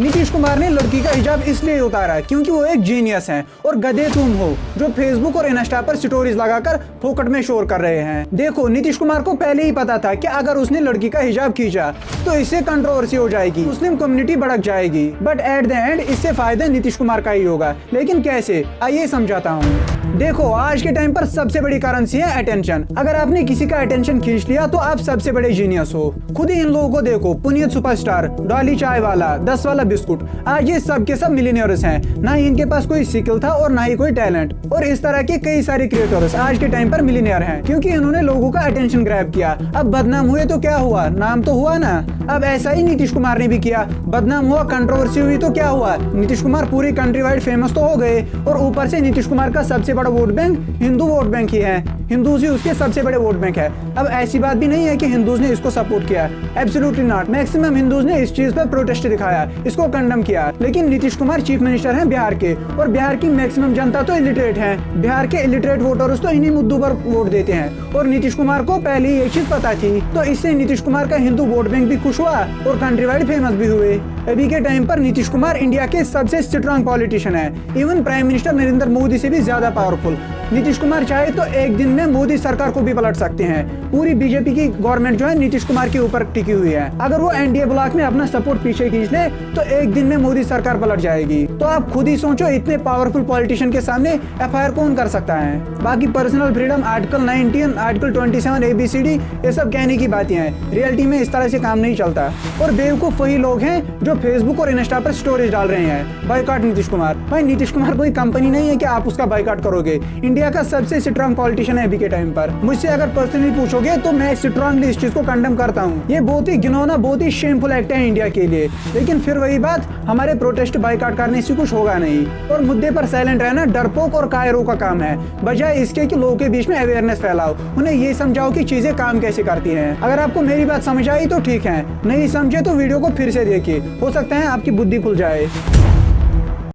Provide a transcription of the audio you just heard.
नीतीश कुमार ने लड़की का हिजाब इसलिए उतारा क्योंकि वो एक जीनियस हैं और गधे तुम हो जो फेसबुक और इंस्टा पर स्टोरीज लगाकर फोकट में शोर कर रहे हैं। देखो, नीतीश कुमार को पहले ही पता था कि अगर उसने लड़की का हिजाब खींचा तो इससे कंट्रोवर्सी हो जाएगी, मुस्लिम कम्युनिटी भड़क जाएगी। बट एट द एंड इससे फायदा नीतीश कुमार का ही होगा। लेकिन कैसे, आइए समझाता हूँ। देखो, आज के टाइम पर सबसे बड़ी करेंसी है अटेंशन। अगर आपने किसी का अटेंशन खींच लिया तो आप सबसे बड़े जीनियस हो। खुद ही इन लोगों को देखो, पुनीत सुपरस्टार, डॉली चाय वाला, 10 वाला बिस्कुट, आज ये सब के सब मिलियनियर्स हैं। ना ही इनके पास कोई स्किल था और ना ही कोई टैलेंट। और इस तरह के कई सारे क्रिएटर्स आज के टाइम पर मिलियनियर हैं क्योंकि इन्होंने लोगों का अटेंशन ग्रैब किया। अब बदनाम हुए तो क्या हुआ, नाम तो हुआ ना। अब ऐसा ही नीतीश कुमार ने भी किया, बदनाम हुआ, कंट्रोवर्सी हुई तो क्या हुआ, नीतीश कुमार पूरी कंट्री वाइड फेमस तो हो गए। और ऊपर से नीतीश कुमार का सबसे बड़ा vote bank Hindu vote bank ही है। हिंदूज ही उसके सबसे बड़े वोट बैंक है। अब ऐसी बात भी नहीं है कि हिंदूज ने इसको सपोर्ट किया, एब्सोल्युटली नॉट। मैक्सिमम हिंदूज ने इस चीज पर प्रोटेस्ट दिखाया, इसको कंडम किया। लेकिन नीतीश कुमार चीफ मिनिस्टर हैं बिहार के, और बिहार की मैक्सिमम जनता तो इलिटरेट है। बिहार के इलिटरेट वोटर्स तो इन्हीं मुद्दों पर वोट देते हैं और नीतीश कुमार को पहले ही ये चीज पता थी। तो इससे नीतीश कुमार का हिंदू वोट बैंक भी खुश हुआ और कंट्री वाइड फेमस भी हुए। अभी के टाइम पर नीतीश कुमार इंडिया के सबसे स्ट्रॉन्ग पॉलिटिशियन है, even prime minister Narendra Modi से भी ज्यादा पावरफुल। नीतीश कुमार चाहे तो एक दिन में मोदी सरकार को भी पलट सकते हैं। पूरी बीजेपी की गवर्नमेंट जो है नीतीश कुमार के ऊपर टिकी हुई है। अगर वो एनडीए ब्लॉक में अपना सपोर्ट पीछे खींच ले तो एक दिन में मोदी सरकार पलट जाएगी। तो आप खुद ही सोचो, इतने पावरफुल पॉलिटिशियन के सामने एफआईआर कौन कर सकता है। बाकी personal freedom, article 19, article 27, ABCD, ये सब कहने की बातें हैं। रियलिटी में इस तरह से काम नहीं चलता। और बेवकूफ वही लोग हैं जो फेसबुक और इंस्टा पर स्टोरीज डाल रहे हैं, बायकॉट नीतीश कुमार। भाई, नीतीश कुमार कोई कंपनी नहीं है कि आप उसका बायकॉट करोगे। इंडिया का सबसे स्ट्रॉन्ग पॉलिटिशियन है अभी के टाइम पर। मुझसे अगर पर्सनली पूछोगे तो मैं स्ट्रॉन्गली इस चीज को कंडेम करता हूँ। ये बहुत ही घिनौना, बहुत ही शेमफुल एक्ट है इंडिया के लिए। लेकिन फिर वही बात, हमारे प्रोटेस्ट बायकॉट करने से कुछ होगा नहीं। और मुद्दे पर साइलेंट रहना डरपोक और कायरों का काम है, बजाय इसके कि लोगों के बीच में अवेयरनेस फैलाओ, उन्हें ये समझाओ कि चीजें काम कैसे करती हैं। अगर आपको मेरी बात समझ आई तो ठीक है, नहीं समझे तो वीडियो को फिर से देखिए, हो सकता है आपकी बुद्धि खुल जाए।